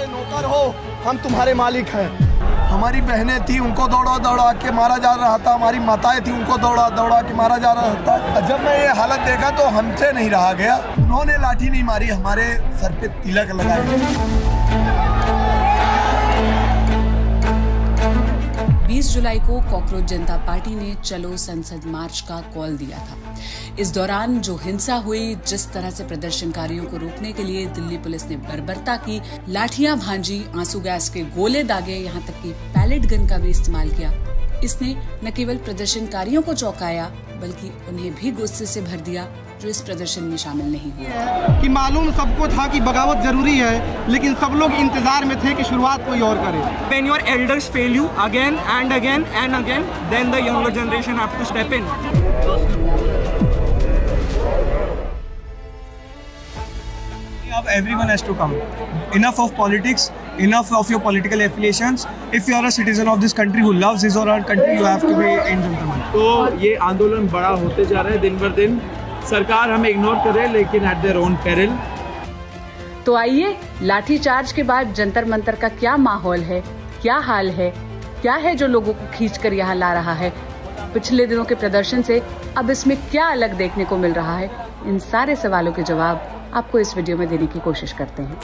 हमारे नौकर हो, हम तुम्हारे मालिक हैं। हमारी बहनें थी, उनको दौड़ा दौड़ा के मारा जा रहा था। हमारी माताएं थी, उनको दौड़ा दौड़ा के मारा जा रहा था। जब मैं ये हालत देखा तो हमसे नहीं रहा गया। उन्होंने लाठी नहीं मारी, हमारे सर पे तिलक लगाए। 20 जुलाई को कॉकरोच जनता पार्टी ने चलो संसद मार्च का कॉल दिया था। इस दौरान जो हिंसा हुई, जिस तरह से प्रदर्शनकारियों को रोकने के लिए दिल्ली पुलिस ने बर्बरता की, लाठियां भांजी, आंसू गैस के गोले दागे, यहाँ तक कि पैलेट गन का भी इस्तेमाल किया, इसने न केवल प्रदर्शनकारियों को चौंकाया बल्कि उन्हें भी गुस्से से भर दिया जो इस प्रदर्शन में शामिल नहीं हुए। कि मालूम सबको था कि बगावत जरूरी है, लेकिन सब लोग इंतजार में थे कि शुरुआत कोई और करे। When your elders fail you again and again and again, then the younger generation have to step in. Now everyone has to come. Enough of politics, enough of your political affiliations. If you are a citizen of this country who loves his or her country, you have to be in gentleman. तो ये आंदोलन बड़ा होते जा रहा है दिन बर दिन। सरकार हमें इग्नोर करे लेकिन एट देयर ओन पेरिल। तो आइए, लाठीचार्ज के बाद जंतर मंतर का क्या माहौल है, क्या हाल है, क्या है जो लोगों को खींचकर यहाँ ला रहा है, पिछले दिनों के प्रदर्शन से अब इसमें क्या अलग देखने को मिल रहा है, इन सारे सवालों के जवाब आपको इस वीडियो में देने की कोशिश करते हैं।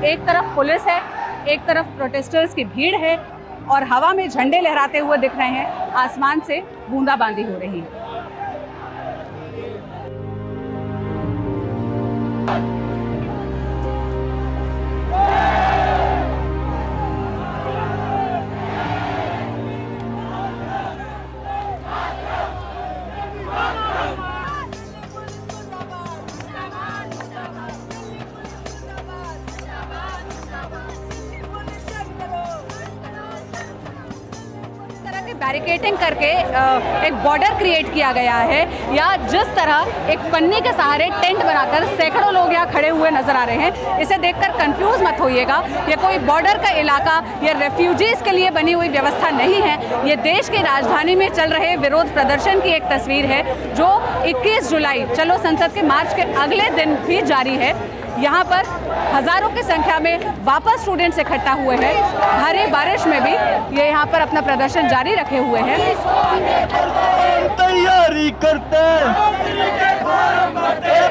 एक तरफ पुलिस है, एक तरफ प्रोटेस्टर्स की भीड़ है और हवा में झंडे लहराते हुए दिख रहे हैं, आसमान से बूंदाबांदी हो रही है। बैरिकेडिंग करके एक बॉर्डर क्रिएट किया गया है, या जिस तरह एक पन्नी के सहारे टेंट बनाकर सैकड़ों लोग यहाँ खड़े हुए नजर आ रहे हैं, इसे देखकर कंफ्यूज मत होइएगा। ये कोई बॉर्डर का इलाका या रेफ्यूजीज के लिए बनी हुई व्यवस्था नहीं है। ये देश की राजधानी में चल रहे विरोध प्रदर्शन की एक तस्वीर है जो 21 जुलाई चलो संसद के मार्च के अगले दिन भी जारी है। यहाँ पर हजारों की संख्या में वापस स्टूडेंट्स इकट्ठा हुए हैं। भारी बारिश में भी ये यहाँ पर अपना प्रदर्शन जारी रखे हुए हैं। तैयारी करते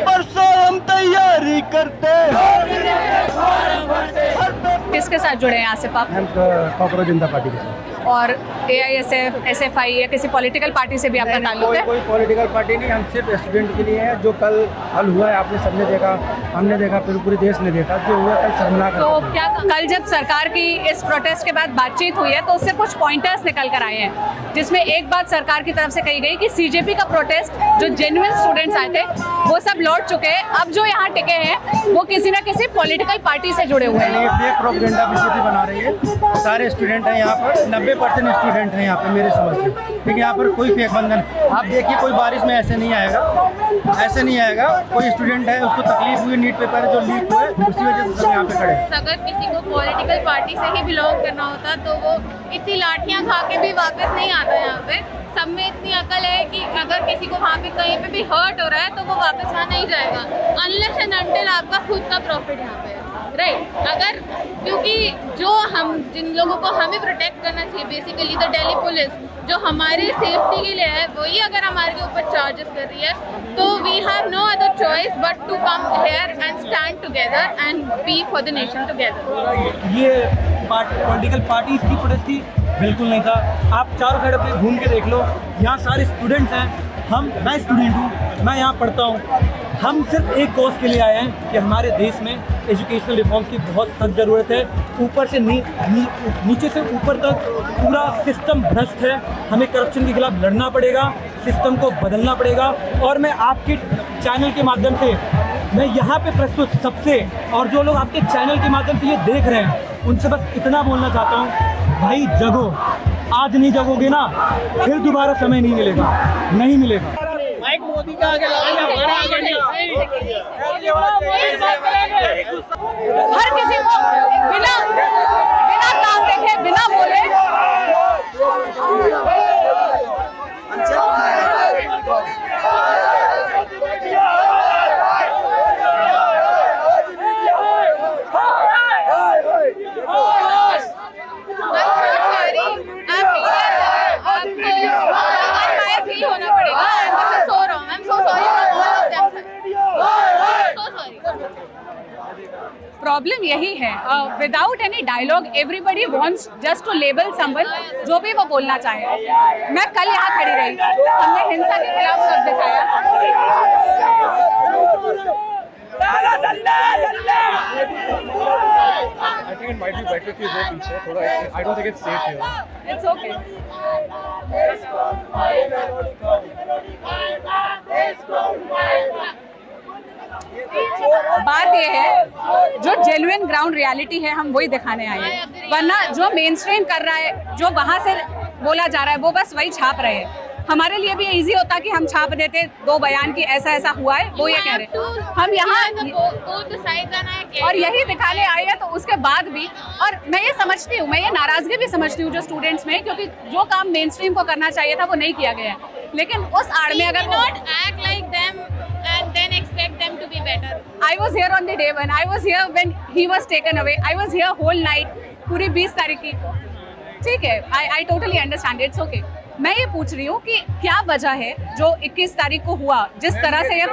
परसों हम तैयारी करते। किसके साथ जुड़े हैं आसिफ आप? हम कॉकरोच जनता पार्टी के साथ। और AISF, SFI या किसी पॉलिटिकल पार्टी से भी आपका ताल्लुक है? कोई पॉलिटिकल पार्टी नहीं, हम सिर्फ स्टूडेंट के लिए है। जो कल हल हुआ है आपने सबने देखा, हमने देखा, पूरे देश ने देखा, जो हुआ कल शर्मनाक। तो क्या कल जब सरकार की इस प्रोटेस्ट के बाद बातचीत हुई है तो उससे कुछ पॉइंटर्स निकल कर आए हैं, जिसमें एक बात सरकार की तरफ से कही गई कि CJP का प्रोटेस्ट जो जेन्युइन स्टूडेंट्स आए थे वो सब लौट चुके हैं, अब जो यहाँ टिके हैं वो किसी न किसी पॉलिटिकल पार्टी से जुड़े हुए हैं। ये प्रोपेगेंडा बीजेपी बना रही है। सारे स्टूडेंट हैं यहाँ पर, 90% स्टूडेंट हैं यहाँ पे मेरे समझ से, लेकिन यहाँ पर कोई फेक बंधन। आप देखिए कोई बारिश में ऐसे नहीं आएगा, ऐसे नहीं आएगा। कोई स्टूडेंट है उसको तकलीफ हुई, नीट पेपर जो लीक हुए, उसी वजह से सब यहाँ पे खड़े। अगर किसी को पॉलिटिकल पार्टी से ही बिलोंग करना होता तो वो इतनी लाठियां खा के भी वापस नहीं आता यहाँ पे। सब में इतनी अकल है कि अगर किसी को वहाँ पे कहीं पे भी हर्ट हो रहा है तो वो वापस वहाँ नहीं जाएगा अनलेस एंड अनटिल आपका खुद का प्रॉफिट यहाँ पे है, राइट। अगर क्योंकि जो हम जिन लोगों को हमें प्रोटेक्ट करना चाहिए, बेसिकली द दिल्ली पुलिस जो हमारी सेफ्टी के लिए है, वही अगर हमारे के चार्जेस कर रही है तो we have no other choice but to come here and stand together and be for the nation together. ये पॉलिटिकल पार्टी की प्रोटेस्ट थी? बिल्कुल नहीं था। आप चारों साइड अपने घूम के देख लो, यहाँ सारे स्टूडेंट्स हैं। मैं स्टूडेंट हूँ, मैं यहाँ पढ़ता हूँ। हम सिर्फ एक कॉज के लिए आए हैं कि हमारे देश में एजुकेशनल रिफॉर्म की बहुत सख्त ज़रूरत है। ऊपर से नीचे से ऊपर तक पूरा सिस्टम भ्रष्ट है। हमें करप्शन के खिलाफ लड़ना पड़ेगा, सिस्टम को बदलना पड़ेगा। और मैं आपके चैनल के माध्यम से मैं यहाँ पे प्रस्तुत सबसे, और जो लोग आपके चैनल के माध्यम से ये देख रहे हैं, उनसे बस इतना बोलना चाहता हूँ, भाई जगो। आज नहीं जगोगे ना, फिर दोबारा समय नहीं मिलेगा, नहीं मिलेगा। पार्टी का आगे लगाएंगे, हमारा आगे नहीं। हर किसी को बिना बिना काम देखे, बिना बोले होना पड़ेगा। सो रहा हूँ, I'm so sorry for all of them, sir. So sorry. Problem यही है, without any dialogue everybody wants just to label someone जो भी वो बोलना चाहे। मैं कल यहाँ खड़ी रही, हमने हिंसा के खिलाफ सब दिखाया। I think it might be better if you go पीछे थोड़ा। I don't think it's safe here. It's okay. बात ये है, जो जेन्युइन ग्राउंड रियलिटी है हम वही दिखाने आए हैं, वरना जो मेन स्ट्रीम कर रहा है, जो वहाँ से बोला जा रहा है, वो बस वही छाप रहे हैं। हमारे लिए भी इजी होता कि हम छाप देते दो बयान की ऐसा ऐसा हुआ है, वो ये कह रहे हैं। हम यहाँ और यही दिखाने आए हैं, तो उसके बाद भी, और मैं ये समझती हूँ, मैं ये नाराजगी भी समझती हूँ जो स्टूडेंट्स में, क्योंकि जो काम मेन स्ट्रीम को करना चाहिए था वो नहीं किया गया है। लेकिन उस आड़ में अगर I was here on the day when I was here when he was taken away. I was here whole night, पूरी 20 तारीख की। ठीक है, I totally understand, it's okay. मैं ये पूछ रही हूँ कि क्या वजह है जो 21 तारीख को हुआ, जिस तरह से ये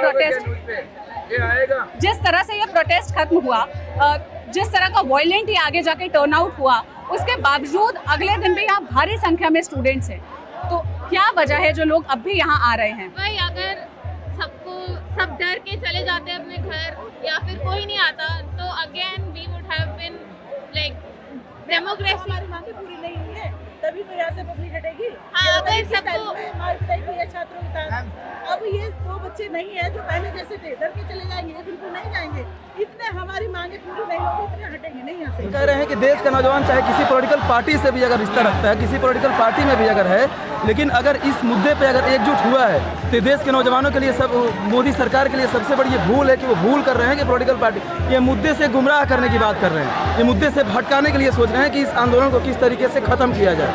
प्रोटेस्ट खत्म हुआ, जिस तरह का वायलेंट ही आगे जाके टर्न आउट हुआ, उसके बावजूद अगले दिन भी यहाँ भारी संख्या में स्टूडेंट्स हैं। तो क्या वजह है जो लोग अब भी यहाँ आ रहे हैं? भाई अगर सब डर के चले जाते अपने घर, या फिर कोई नहीं आता, तो again we would have been like democracy. हमारी मांगे पूरी नहीं हुई है, तभी तो यहाँ से पब्लिक हटेगी। हाँ, अगर सबको मार पिटाई हुई है छात्रों के साथ, अब ये वो बच्चे नहीं है जो पहले जैसे थे, डर के चले जाएंगे, बिल्कुल नहीं जाएंगे। इतने हमारी मांगे पूरी नहीं होगी, इतने हटेंगे नहीं यहाँ से। कह रहे हैं कि देश का नौजवान चाहे किसी पॉलिटिकल पार्टी से भी अगर रिश्ता रखता है, किसी पॉलिटिकल पार्टी में भी अगर है, लेकिन अगर इस मुद्दे पे अगर एकजुट हुआ है, तो देश के नौजवानों के लिए सब, मोदी सरकार के लिए सबसे बड़ी ये भूल है कि वो भूल कर रहे हैं कि पॉलिटिकल पार्टी ये मुद्दे से गुमराह करने की बात कर रहे हैं, ये मुद्दे से भटकाने के लिए सोच रहे हैं कि इस आंदोलन को किस तरीके से ख़त्म किया जाए।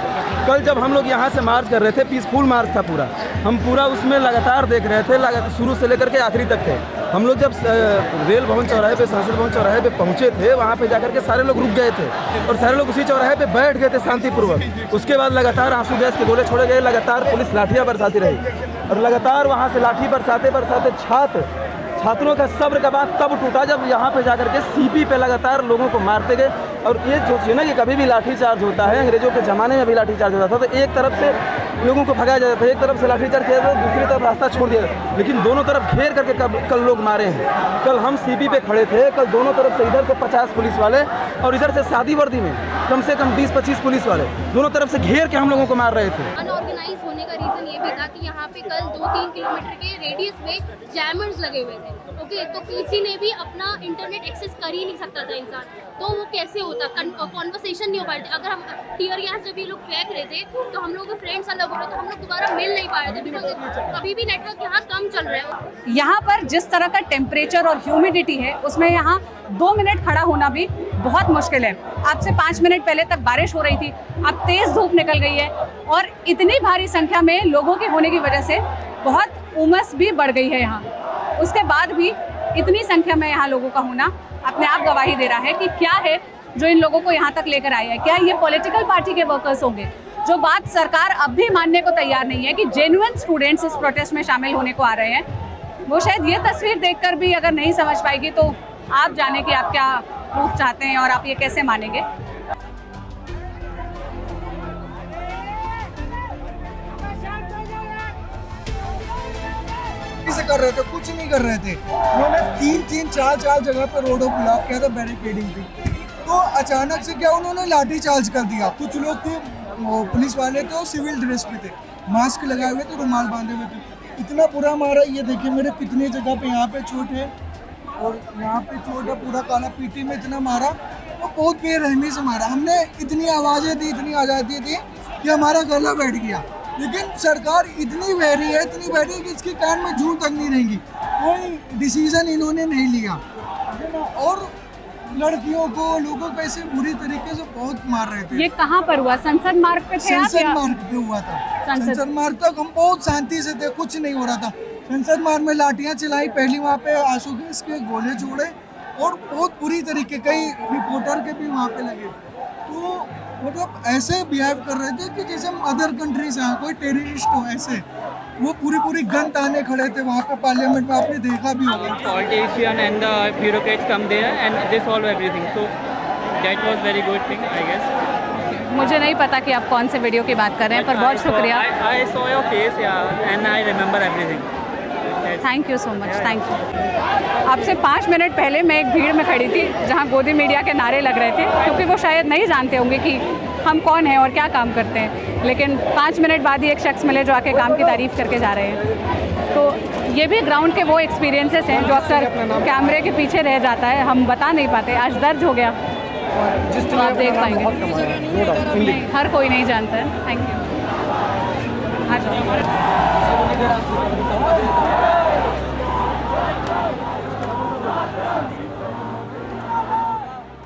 कल जब हम लोग यहाँ से मार्च कर रहे थे, पीसफुल मार्च था पूरा, हम पूरा उसमें लगातार देख रहे थे, शुरू से लेकर के आखिरी तक थे। हम लोग जब रेल भवन चौराहे पे, संसद भवन चौराहे पे पहुँचे थे, वहाँ पे जाकर के सारे लोग रुक गए थे और सारे लोग उसी चौराहे पे बैठ गए थे शांतिपूर्वक। उसके बाद लगातार आंसू गैस के गोले छोड़े गए, लगातार पुलिस लाठियाँ बरसाती रही और लगातार वहाँ से लाठी बरसाते छात्रों का सब्र का बात तब टूटा जब यहाँ पे जाकर के सीपी पे लगातार लोगों को मारते गए। और ये सोचिए ना कि कभी भी लाठीचार्ज होता है, अंग्रेजों के ज़माने में भी लाठीचार्ज होता था, तो एक तरफ से लोगों को भगाया जाता था, एक तरफ से लाठीचार्ज किया जाता था, दूसरी तरफ रास्ता छोड़ दिया, लेकिन दोनों तरफ घेर करके कल लोग मारे हैं। कल हम सीपी पे खड़े थे, कल दोनों तरफ से इधर से 50 पुलिस वाले और इधर से सादी वर्दी में कम से कम 20-25 पुलिस वाले दोनों तरफ से घेर के हम लोगों को मार रहे थे। अनऑर्गेनाइज होने का रीज़न ये भी था कि यहाँ पे कल 2-3 किलोमीटर के रेडियस में जैमर्स लगे हुए थे। ओके, तो किसी ने भी अपना इंटरनेट एक्सेस कर ही नहीं सकता था इंसान, तो वो कैसे होता, कॉन्वर्सेशन नहीं हो पाए थे। अगर हम टीयर गैस जब ये लोग फेंक रहे थे तो हम लोग फ्रेंड्स अलग हो रहे थे, हम लोग दोबारा मिल नहीं पा रहे थे, बिकॉज अभी भी नेटवर्क यहाँ कम चल रहा है। यहाँ पर जिस तरह का टेम्परेचर और ह्यूमिडिटी है, उसमें यहाँ 2 मिनट खड़ा होना भी बहुत मुश्किल है। आपसे 5 मिनट पहले तक बारिश हो रही थी, अब तेज़ धूप निकल गई है और इतनी भारी संख्या में लोगों के होने की वजह से बहुत उमस भी बढ़ गई है यहाँ। उसके बाद भी इतनी संख्या में यहाँ लोगों का होना अपने आप गवाही दे रहा है कि क्या है जो इन लोगों को यहाँ तक लेकर आया है। क्या ये पॉलिटिकल पार्टी के वर्कर्स होंगे? जो बात सरकार अब भी मानने को तैयार नहीं है कि जेन्युइन स्टूडेंट्स इस प्रोटेस्ट में शामिल होने को आ रहे हैं, वो शायद ये तस्वीर देखकर भी अगर नहीं समझ पाएगी, तो आप जाने कि आप क्या प्रूफ चाहते हैं और आप ये कैसे मानेंगे। से कर रहे थे, कुछ नहीं कर रहे थे। उन्होंने 3-4 जगह पर रोडों ब्लॉक किया था, बैरिकेडिंग थी, तो अचानक से क्या उन्होंने लाठी चार्ज कर दिया। कुछ लोग थे, वो पुलिस वाले थे, वो सिविल ड्रेस पे थे, मास्क लगाए हुए थे, रुमाल बांधे हुए थे। इतना बुरा मारा, ये देखिए मेरे कितनी जगह पे, यहाँ पे चोट है और यहाँ पे चोट है, पूरा काला पीठी में इतना मारा, वो बहुत बेरहमी से मारा। हमने इतनी आवाज़ें दी, इतनी आज़ादी दी कि हमारा गला बैठ गया। लेकिन सरकार इतनी बहरी है कि इसके कान में जूं तक नहीं रहेंगी। कोई डिसीजन इन्होंने नहीं लिया और लड़कियों को, लोगों को ऐसे बुरी तरीके से बहुत मार रहे थे। ये कहाँ पर हुआ? संसद मार्ग पे थे आप? संसद मार्ग पे हुआ था। संसद मार्ग तक हम बहुत शांति से थे, कुछ नहीं हो रहा था। संसद मार्ग में लाठियां चलाई, पहली वहाँ पे आंसू गैस के गोले छोड़े और बहुत बुरी तरीके, कई रिपोर्टर के भी वहाँ पे लगे। तो मतलब ऐसे बिहेव कर रहे थे कि जैसे हम अदर कंट्री से हैं, कोई टेररिस्ट हो ऐसे। वो पूरी गन ताने खड़े थे वहाँ पे पार्लियामेंट में, आपने देखा भी होगा। Politician and the bureaucrats come there and they solve everything. So that was very good thing, I guess. मुझे नहीं पता कि आप कौन से वीडियो की बात कर रहे हैं, पर बहुत शुक्रिया। I saw your face, yeah, and I remember everything. Thank you so much, thank you. आपसे 5 मिनट पहले मैं एक भीड़ में खड़ी थी जहाँ गोदी मीडिया के नारे लग रहे थे, क्योंकि वो शायद नहीं जानते होंगे कि हम कौन हैं और क्या काम करते हैं। लेकिन 5 मिनट बाद ही एक शख्स मिले जो आके काम की तारीफ़ करके जा रहे हैं। तो ये भी ग्राउंड के वो एक्सपीरियंसेस हैं जो अक्सर कैमरे के पीछे रह जाता है, हम बता नहीं पाते। आज दर्ज हो गया, तो आप देख पाएंगे। हर कोई नहीं जानता है। Thank you. आ जाओ।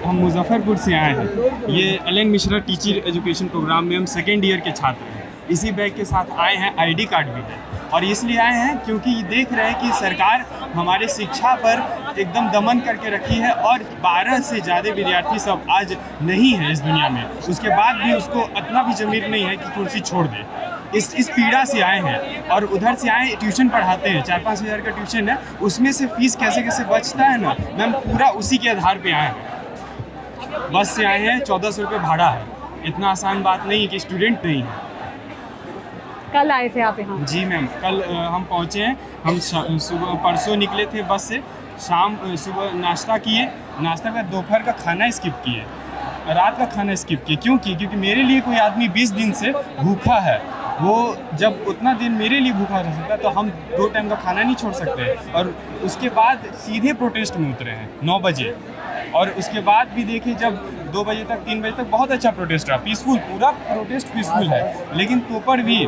हम मुजफ्फरपुर से आए हैं। ये एलन मिश्रा टीचर एजुकेशन प्रोग्राम में हम सेकेंड ईयर के छात्र हैं। इसी बैग के साथ आए हैं, आईडी कार्ड भी है। और इसलिए आए हैं क्योंकि देख रहे हैं कि सरकार हमारे शिक्षा पर एकदम दमन करके रखी है और 12 से ज़्यादा विद्यार्थी सब आज नहीं है इस दुनिया में। उसके बाद भी उसको इतना भी ज़मीर नहीं है कि कुर्सी छोड़ दे। इस पीड़ा से आए हैं और उधर से आए, ट्यूशन पढ़ाते हैं, 4-5 हज़ार का ट्यूशन है, उसमें से फीस कैसे बचता है ना मैम, पूरा उसी के आधार पे आए हैं। बस से आए हैं, 1400 रुपये भाड़ा है। इतना आसान बात नहीं है कि स्टूडेंट नहीं है। कल आए थे आप यहाँ? जी मैम, कल हम पहुँचे हैं। हम सुबह परसों निकले थे बस से, शाम सुबह नाश्ता किए, नाश्ता का दोपहर का खाना स्किप किए, रात का खाना स्किप किए। क्योंकि मेरे लिए कोई आदमी 20 दिन से भूखा है, वो जब उतना दिन मेरे लिए भूखा रह सकता है तो हम 2 टाइम का खाना नहीं छोड़ सकते। और उसके बाद सीधे प्रोटेस्ट में उतरे हैं 9 बजे। और उसके बाद भी देखिए, जब 2 बजे तक 3 बजे तक बहुत अच्छा प्रोटेस्ट रहा, पीसफुल, पूरा प्रोटेस्ट पीसफुल है। लेकिन तो पर भी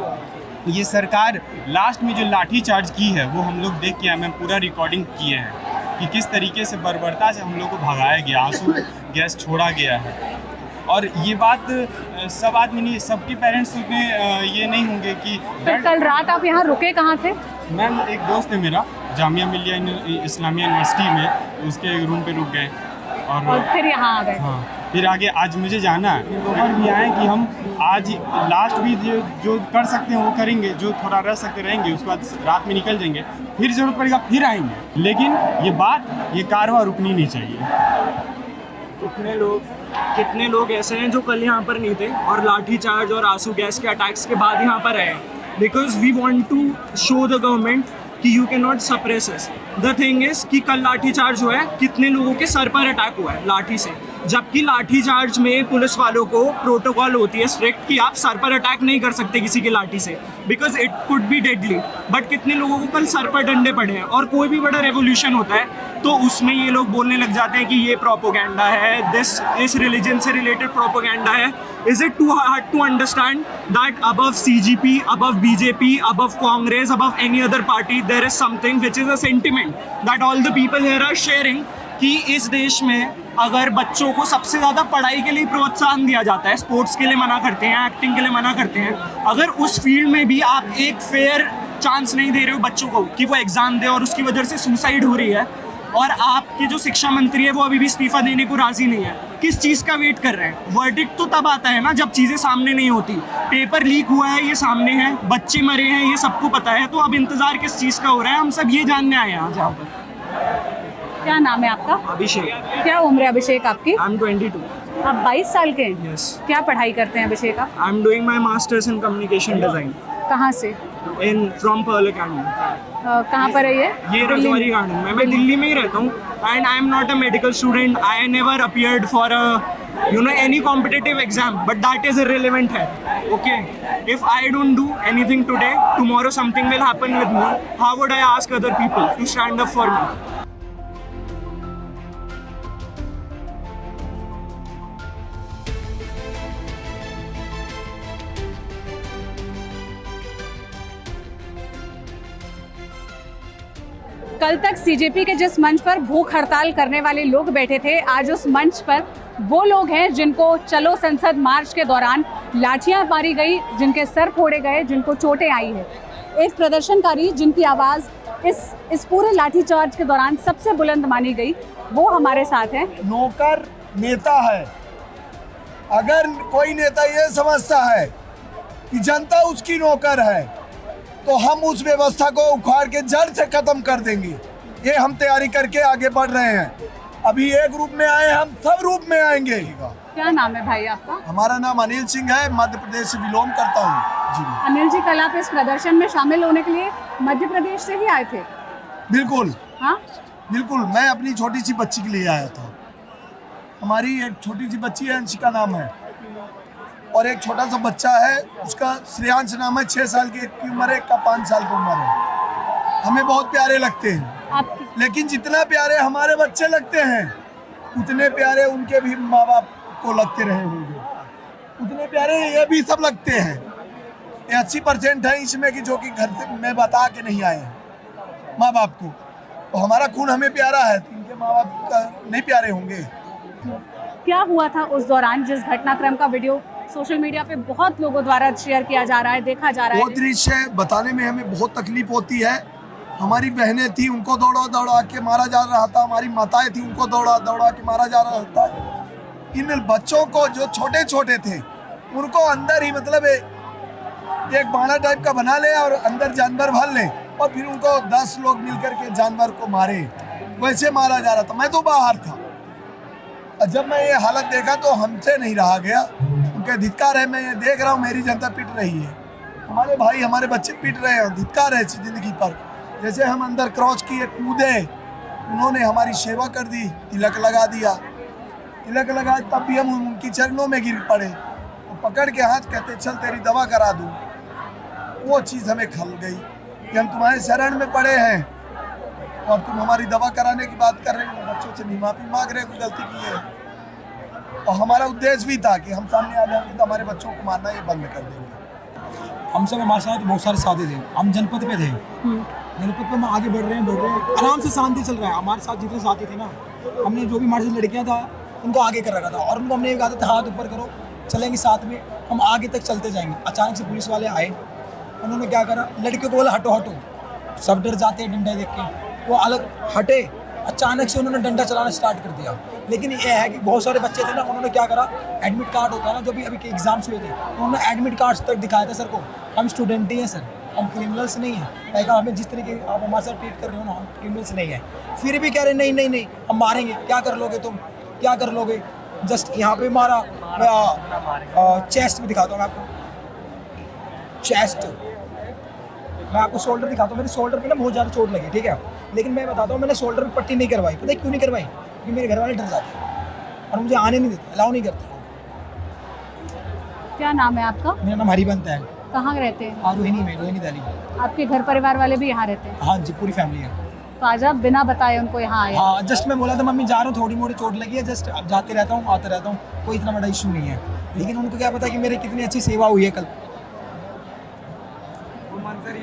ये सरकार लास्ट में जो लाठी चार्ज की है वो हम लोग देख के हमें पूरा रिकॉर्डिंग किए हैं कि किस तरीके से बर्बरता से हम लोग को भगाया गया, आंसू गैस छोड़ा गया है। और ये बात सब आदमी नहीं, सबके पेरेंट्स में ये नहीं होंगे कि तो कल रात आप यहाँ रुके कहाँ थे? मैम, एक दोस्त है मेरा जामिया मिलिया इस्लामिया यूनिवर्सिटी में, उसके रूम पे रुक गए और फिर यहाँ आ गए। हाँ, फिर आगे आज मुझे जाना है। दोपहर भी आए कि हम आज लास्ट भी जो कर सकते हैं वो करेंगे, जो थोड़ा रह सकते रहेंगे, उसके बाद रात में निकल जाएंगे, फिर ज़रूरत पड़ेगा फिर आएंगे। लेकिन ये कारवां रुकनी नहीं चाहिए। कितने लोग ऐसे हैं जो कल यहाँ पर नहीं थे और लाठी चार्ज और आंसू गैस के अटैक्स के बाद यहाँ पर आए, because we want to show the government कि you can not suppress us. The thing is कि कल लाठी चार्ज हुआ है, कितने लोगों के सर पर अटैक हुआ है लाठी से, जबकि लाठी चार्ज में पुलिस वालों को प्रोटोकॉल होती है स्ट्रिक्ट कि आप सर पर अटैक नहीं कर सकते किसी की लाठी से, because it could be deadly. But कितने लोगों को कल सर पर डंडे पड़े हैं। और कोई भी बड़ा रेवोल्यूशन होता है तो उसमें ये लोग बोलने लग जाते हैं कि ये प्रोपोगेंडा है, इस रिलीजन से रिलेटेड प्रोपोगेंडा है। Is it too hard to understand that above CGP, above BJP, above Congress, above any other party, there is something which is a sentiment that all the people here are sharing, कि इस देश में अगर बच्चों को सबसे ज़्यादा पढ़ाई के लिए प्रोत्साहन दिया जाता है, स्पोर्ट्स के लिए मना करते हैं, एक्टिंग के लिए मना करते हैं, अगर उस फील्ड में भी आप एक फेयर चांस नहीं दे रहे हो बच्चों को कि वो एग्ज़ाम दे और उसकी वजह से सुसाइड हो रही है, और आपके जो शिक्षा मंत्री है वो अभी भी इस्तीफा देने को राज़ी नहीं है, किस चीज़ का वेट कर रहे हैं? वर्डिक्ट तो तब आता है ना जब चीज़ें सामने नहीं होती। पेपर लीक हुआ है, ये सामने है, बच्चे मरे हैं, ये सबको पता है, तो अब इंतज़ार किस चीज़ का हो रहा है? हम सब ये जानने आए हैं आज यहाँ पर। क्या नाम है आपका? अभिषेक। क्या उम्र है अभिषेक आपकी? I am 22। आप 22 साल के हैं? यस। क्या पढ़ाई करते हैं अभिषेक आप? I am doing my masters in communication design. कहाँ से? From Pearl Academy. कहाँ पर है ये? रजवाड़ी गार्डन में। मैं दिल्ली में ही रहता हूँ and I am not a medical student. I never appeared for any competitive exam, but that is irrelevant है. Okay, if I don't do anything today, tomorrow something will happen with me. How would I ask other people to stand up for me? कल तक CJP के जिस मंच पर भूख हड़ताल करने वाले लोग बैठे थे, आज उस मंच पर वो लोग हैं जिनको चलो संसद मार्च के दौरान लाठियां मारी गई, जिनके सर फोड़े गए, जिनको चोटें आई है। एक प्रदर्शनकारी जिनकी आवाज़ इस पूरे लाठीचार्ज के दौरान सबसे बुलंद मानी गई, वो हमारे साथ हैं। नौकर नेता है। अगर कोई नेता ये समझता है कि जनता उसकी नौकर है तो हम उस व्यवस्था को उखाड़ के जड़ से खत्म कर देंगे। ये हम तैयारी करके आगे बढ़ रहे हैं। अभी एक रूप में आए, हम सब रूप में आएंगे। क्या नाम है भाई आपका? हमारा नाम अनिल सिंह है, मध्य प्रदेश से बिलोंग करता हूँ। जी अनिल जी, कल आप इस प्रदर्शन में शामिल होने के लिए मध्य प्रदेश से ही आए थे? बिल्कुल। हाँ बिल्कुल, मैं अपनी छोटी सी बच्ची के लिए आया था। हमारी एक छोटी सी बच्ची है, अंशिका नाम है, और एक छोटा सा बच्चा है, उसका श्रेयांश नाम है। 6 साल की उम्र है, एक का 5 साल की उम्र है। हमें बहुत प्यारे लगते हैं लेकिन जितना प्यारे हमारे बच्चे लगते हैं उतने प्यारे उनके भी माँ बाप को लगते रहे होंगे, उतने प्यारे ये भी सब लगते हैं। ये 80% है इसमें कि जो कि घर से मैं बता के नहीं आए हैं माँ बाप को, तो हमारा खून हमें प्यारा है, तो इनके माँ बाप का नहीं प्यारे होंगे। क्या हुआ था उस दौरान जिस घटनाक्रम का वीडियो सोशल मीडिया पे बहुत लोगों द्वारा शेयर किया जा रहा है, देखा जा रहा है? वो दृश्य बताने में हमें बहुत तकलीफ होती है। हमारी बहनें थी, उनको दौड़ा दौड़ा के मारा जा रहा था। हमारी माताएं थी, उनको दौड़ा दौड़ा के मारा जा रहा था। इन बच्चों को जो छोटे छोटे थे उनको अंदर ही मतलब एक बाड़ा टाइप का बना ले और अंदर जानवर भर ले और फिर उनको 10 लोग मिलकर के जानवर को मारे, वैसे मारा जा रहा था। मैं तो बाहर था, जब मैं ये हालत देखा तो हमसे नहीं रहा गया। उनके धिक्कार है, मैं ये देख रहा हूँ मेरी जनता पिट रही है, हमारे भाई हमारे बच्चे पिट रहे हैं, धिक्कार है इस जिंदगी पर। जैसे हम अंदर क्रॉस किए, कूदे, उन्होंने हमारी सेवा कर दी, तिलक लगा दिया। तिलक लगा तब भी हम उनकी चरणों में गिर पड़े, पकड़ के हाथ कहते चल तेरी दवा करा दूँ। वो चीज़ हमें खल गई कि हम तुम्हारे शरण में पड़े हैं और तुम हमारी दवा कराने की बात कर रहे हो, बच्चों से नहीं माफ़ी मांग रहे, कोई गलती की है। और हमारा उद्देश्य भी था कि हम सामने आ जाएंगे तो हमारे बच्चों को मारना ये बंद कर देंगे। हम सब हमारे साथ बहुत सारे साथी थे, हम जनपद पे थे, जनपद पे हम आगे बढ़ रहे हैं, आराम से शांति चल रहा है। हमारे साथ जितने साथी थे ना, हमने जो भी हमारे साथ लड़कियाँ था उनको आगे कर रखा था और उनको हमने कहा था हाथ ऊपर करो, चलेंगे साथ में, हम आगे तक चलते जाएंगे। अचानक से पुलिस वाले आए, उन्होंने क्या करा, लड़कियों को बोला हटो हटो, सब डर जाते हैं डंडा देख के, वो अलग हटे। अचानक से उन्होंने डंडा चलाना स्टार्ट कर दिया। लेकिन ये है कि बहुत सारे बच्चे थे ना, उन्होंने क्या करा, एडमिट कार्ड होता है ना, जो भी अभी के एग्जाम्स हुए थे, उन्होंने एडमिट कार्ड तक दिखाया था सर को, हम स्टूडेंट ही हैं सर, हम क्रिमिनल्स नहीं हैं। लाइक हमें जिस तरीके आप हमारे साथ ट्रीट कर रहे हो ना, हम क्रिमिनल्स नहीं हैं। फिर भी कह रहे नहीं नहीं नहीं हम मारेंगे, क्या कर लोगे तुम, क्या कर लोगे। जस्ट यहाँ पे मारा, चेस्ट भी दिखाता हूँ मैं आपको, चेस्ट, मैं आपको शोल्डर दिखाता हूँ। मेरे शोल्डर पे ना बहुत ज़्यादा चोट लगी, ठीक है, लेकिन मैं बताता हूँ मैंने शोल्डर में पट्टी नहीं करवाई। पता है क्यों नहीं करवाई? क्योंकि मेरे घर वाले डर जाते हैं और मुझे आने नहीं देते, अलाउ नहीं करते। क्या नाम है आपका? मेरा नाम हरिबंत है। कहाँ रहते हैं? हाँ, रोहिणी में, रोहिणी दिल्ली। आपके घर परिवार वाले भी यहाँ रहते हैं? हाँ जी, पूरी फैमिली है। तो आज आप बिना बताए उनको यहाँ आए? हाँ, जस्ट मैं बोला था मम्मी जा रहा हूँ, थोड़ी मोटी चोट लगी है, जस्ट अब जाते रहता हूँ आते रहता हूँ, कोई इतना बड़ा इशू नहीं है। लेकिन उनको क्या पता कि मेरी कितनी अच्छी सेवा हुई है कल।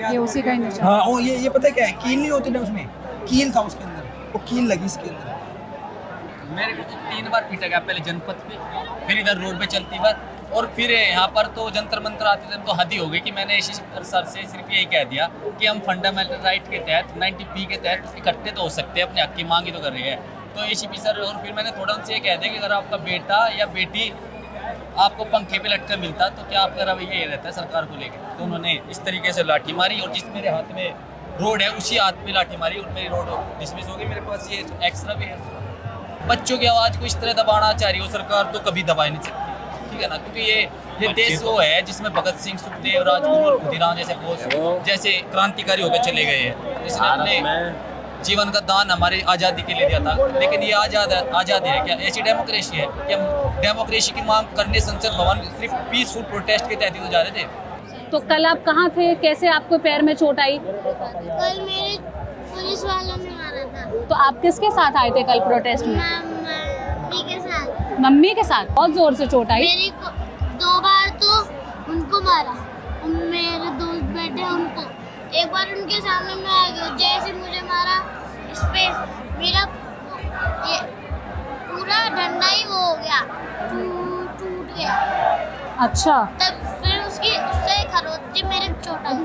ये उसी का ही निशान। हाँ, और ये पता है क्या है, कील नहीं होती ना, उसमें कील था उसके अंदर, वो कील लगी इसके अंदर। मेरे को तो 3 बार पीटा गया, पहले जनपद पे, फिर इधर रोड पे चलती बार, और फिर यहाँ पर तो जंतर मंतर आते थे, तो हद ही हो गई कि मैंने इसी सर से सिर्फ यही कह दिया कि हम फंडामेंटल राइट के तहत 90P के तहत इकट्ठे तो हो सकते हैं, अपने हक की मांग ही तो कर रहे हैं। तो ACP सर, और फिर मैंने थोड़ा उनसे ये कह दिया कि अगर आपका बेटा या बेटी आपको पंखे पे लटकर मिलता तो क्या आपका रवैया ये रहता है सरकार को लेकर। तो उन्होंने इस तरीके से लाठी मारी और जिस मेरे हाथ में रोड है उसी हाथ पे लाठी मारी और मेरी रोड डिसमिस हो गई। मेरे पास ये एक्स्ट्रा भी है। बच्चों की आवाज़ को इस तरह दबाना चाह रही हो सरकार तो कभी दबा नहीं सकती, ठीक है ना, क्योंकि ये देश वो है जिसमें भगत सिंह, सुखदेव, राजगुरु और खुदीराम जैसे बोस जैसे क्रांतिकारी होकर चले गए हैं, जिसने अपने जीवन का दान हमारी आज़ादी के लिए दिया था। लेकिन ये आज़ादी है क्या? ऐसी डेमोक्रेसी है कि हम डेमोक्रेसी की मांग करने संसद भवन सिर्फ पीसफुल प्रोटेस्ट के तहत ही तो जा रहे थे। तो कल आप कहाँ थे, कैसे आपको पैर में चोट आई? कल मेरे पुलिस वालों ने मारा था। तो आप किसके साथ आए थे कल प्रोटेस्ट में? मम्मी के साथ। मम्मी के साथ? बहुत जोर से चोट आई? मेरी 2 बार तो उनको मारा, मेरे दोस्त बैठे उनको, एक बार उनके सामने मैं आ गया, जैसे मुझे मारा पे मेरा ये पूरा डंडा ही वो हो गया, टूट गया। अच्छा, तब फिर उससे खरोंच मेरे चोट आई।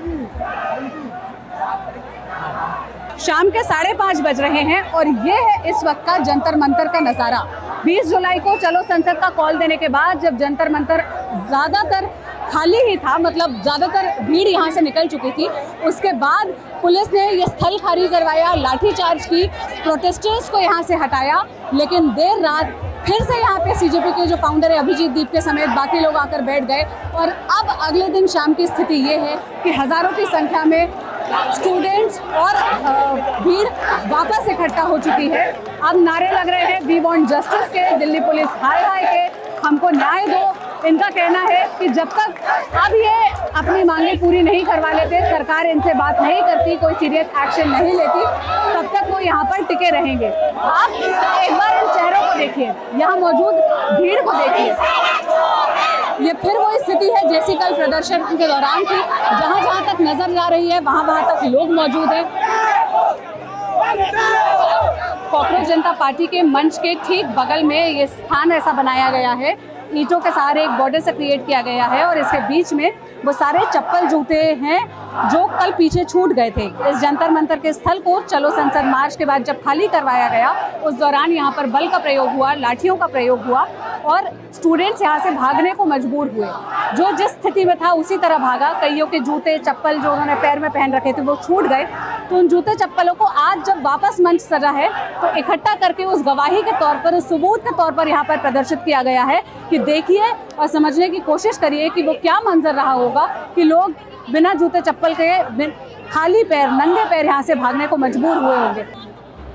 शाम के 5:30 बज रहे हैं और ये है इस वक्त का जंतर मंतर का नज़ारा। 20 जुलाई को चलो संसद का कॉल देने के बाद जब जंतर मंतर ज़्यादातर खाली ही था, मतलब ज़्यादातर भीड़ यहाँ से निकल चुकी थी, उसके बाद पुलिस ने ये स्थल खाली करवाया, लाठीचार्ज की, प्रोटेस्टर्स को यहाँ से हटाया। लेकिन देर रात फिर से यहाँ पे सीजेपी के जो फाउंडर है अभिजीत दीप के समेत बाकी लोग आकर बैठ गए और अब अगले दिन शाम की स्थिति ये है कि हज़ारों की संख्या में स्टूडेंट्स और भीड़ वापस इकट्ठा हो चुकी है। अब नारे लग रहे हैं वी वांट जस्टिस के, दिल्ली पुलिस हाय हाय के, हमको न्याय दो। इनका कहना है कि जब तक अब ये अपनी मांगे पूरी नहीं करवा लेते, सरकार इनसे बात नहीं करती, कोई सीरियस एक्शन नहीं लेती, तब तक वो यहाँ पर टिके रहेंगे। आप एक बार इन चेहरों को देखिए, यहाँ मौजूद भीड़ को देखिए। ये फिर वो स्थिति है जैसी कल प्रदर्शन के दौरान थी, जहाँ जहाँ तक नजर आ रही है वहाँ तक लोग मौजूद हैं। कॉकरोच जनता पार्टी के मंच के ठीक बगल में ये स्थान ऐसा बनाया गया है, ईंटों के सहारे एक बॉर्डर से क्रिएट किया गया है और इसके बीच में वो सारे चप्पल जूते हैं जो कल पीछे छूट गए थे। इस जंतर मंतर के स्थल को चलो संसद मार्च के बाद जब खाली करवाया गया उस दौरान यहाँ पर बल का प्रयोग हुआ, लाठियों का प्रयोग हुआ और स्टूडेंट्स यहाँ से भागने को मजबूर हुए। जो जिस स्थिति में था उसी तरह भागा। कईयों के जूते चप्पल जो उन्होंने पैर में पहन रखे थे वो छूट गए। तो उन जूते चप्पलों को आज जब वापस मंच सजा है तो इकट्ठा करके उस गवाही के तौर पर, उस सबूत के तौर पर यहाँ पर प्रदर्शित किया गया है कि देखिए और समझने की कोशिश करिए कि वो क्या मंजर रहा होगा कि लोग बिना जूते चप्पल के खाली पैर, नंगे पैर यहाँ से भागने को मजबूर हुए होंगे।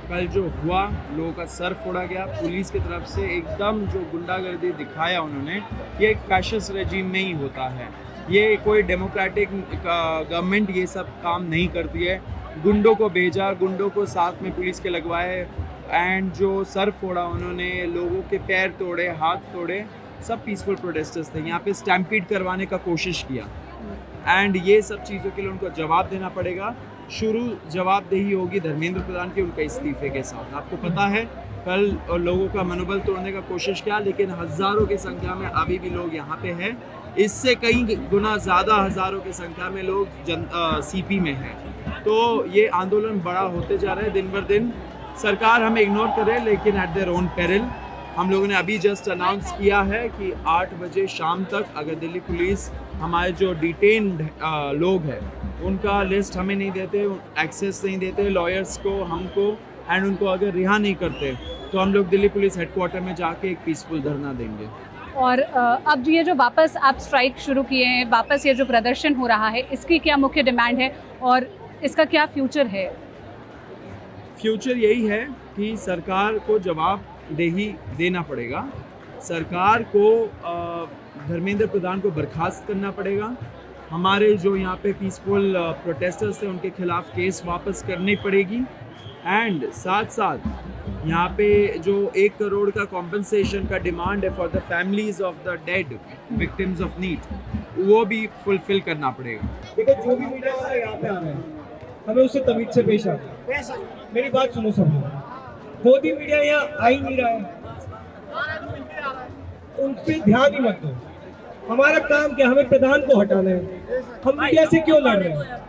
कल जो हुआ, लोगों का सर फोड़ा गया पुलिस की तरफ से, एकदम जो गुंडागर्दी दिखाया उन्होंने, ये एक फैशिस्ट रेजिम में ही होता है। ये कोई डेमोक्रेटिक गवर्नमेंट ये सब काम नहीं करती है। गुंडों को भेजा, गुंडों को साथ में पुलिस के लगवाए एंड जो सर फोड़ा उन्होंने, लोगों के पैर तोड़े, हाथ तोड़े, सब पीसफुल प्रोटेस्टर्स थे। यहाँ पे स्टैम्पीड करवाने का कोशिश किया एंड ये सब चीज़ों के लिए उनको जवाब देना पड़ेगा। शुरू जवाबदेही होगी धर्मेंद्र प्रधान के उनके इस्तीफे के साथ। आपको पता है कल लोगों का मनोबल तोड़ने का कोशिश किया, लेकिन हज़ारों की संख्या में अभी भी लोग यहाँ पे हैं। इससे कई गुना ज़्यादा हज़ारों की संख्या में लोग सीपी में हैं। तो ये आंदोलन बड़ा होते जा रहा है दिन बर दिन। सरकार हमें इग्नोर करे लेकिन एट देयर ओन पेरिल। हम लोगों ने अभी जस्ट अनाउंस किया है कि 8 बजे शाम तक अगर दिल्ली पुलिस हमारे जो डिटेन्ड लोग हैं उनका लिस्ट हमें नहीं देते, एक्सेस नहीं देते लॉयर्स को, हमको, एंड उनको अगर रिहा नहीं करते तो हम लोग दिल्ली पुलिस हेडक्वार्टर में जाके एक पीसफुल धरना देंगे। और अब ये जो वापस आप स्ट्राइक शुरू किए हैं, वापस ये जो प्रदर्शन हो रहा है, इसकी क्या मुख्य डिमांड है और इसका क्या फ्यूचर है? फ्यूचर यही है कि सरकार को जवाबदेही देना पड़ेगा। सरकार को धर्मेंद्र प्रधान को बर्खास्त करना पड़ेगा। हमारे जो यहाँ पे पीसफुल प्रोटेस्टर्स थे उनके खिलाफ केस वापस करनी पड़ेगी एंड साथ साथ यहाँ पे जो 1 करोड़ का कॉम्पनसेशन का डिमांड है for the families of the dead victims of NEET, वो भी फुलफिल करना पड़ेगा। देखो जो भी मीडिया वाला यहाँ पे आ रहे हैं हमें उससे तमीज से पेश आना है। मेरी बात सुनो सब लोग, मोदी मीडिया यहाँ आ ही नहीं रहा है, उन पे ध्यान ही मत दो। हमारा काम क्या, हमें प्रधान को हटाना है। हम मीडिया से क्यों लड़ रहे हैं?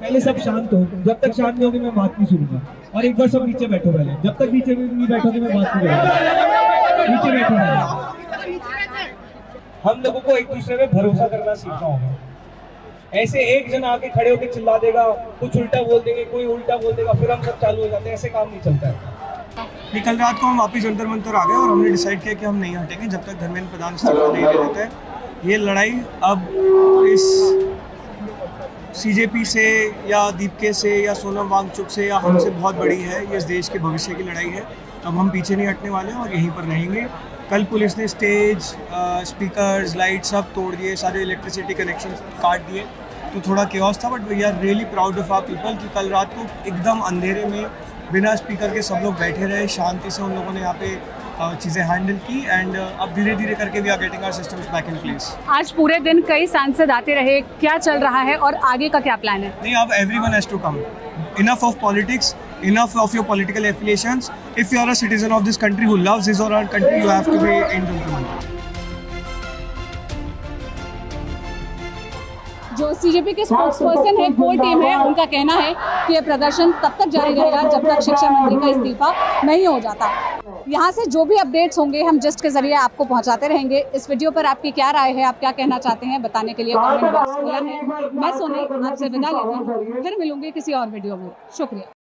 पहले सब शांत हो, जब तक शांत नहीं होगी मैं बात नहीं सुनूंगा। और एक बार सब नीचे बैठो पहले, जब तक नीचे नहीं बैठोगे मैं बात नहीं करूंगा। नीचे बैठो पहले। हम लोगों को एक दूसरे में भरोसा करना सीखना होगा। ऐसे एक जन आके खड़े होकर चिल्ला देगा, कुछ उल्टा बोल देंगे, कोई उल्टा बोल देगा, फिर हम सब चालू हो जाते हैं। ऐसे काम नहीं चलता है। कल रात को हम वापस जंतर मंतर आ गए और हमने डिसाइड किया कि हम नहीं हटेंगे जब तक धर्मेंद्र प्रधान इस्तीफा नहीं दे देते हैं। ये लड़ाई अब इस सीजेपी से या दीपके से या सोनम वांगचुक से या हमसे बहुत बड़ी है। ये इस देश के भविष्य की लड़ाई है। अब हम पीछे नहीं हटने वाले हैं और यहीं पर रहेंगे। कल पुलिस ने स्टेज, स्पीकर्स, लाइट सब तोड़ दिए, सारे इलेक्ट्रिसिटी कनेक्शन काट दिए, तो थोड़ा केओस था। But we are really proud of our people कि कल रात को एकदम अंधेरे में बिना स्पीकर के सब लोग बैठे रहे, शांति से उन लोगों ने यहाँ पे चीज़ें हैंडल की एंड अब धीरे धीरे करके we are getting our systems back in place. आज पूरे दिन कई सांसद आते रहे, क्या चल रहा है और आगे का क्या प्लान है? नहीं, अब everyone has to come. Enough of politics. enough of your political affiliations. If you are a citizen of this country who loves his or her country, you have to be a gentleman. जो CJP के spokes person है, core team है, उनका कहना है कि ये प्रदर्शन तब तक जारी रहेगा जब तक शिक्षा मंत्री का इस्तीफा नहीं हो जाता। यहाँ से जो भी अपडेट्स होंगे हम जस्ट के जरिए आपको पहुँचाते रहेंगे। इस वीडियो पर आपकी क्या राय है, आप क्या कहना चाहते हैं, बताने के लिए कमेंट बॉक्स खुला है। मैं सोनी आपसे विदा लेती हूँ, फिर मिलूंगी किसी और वीडियो में। शुक्रिया।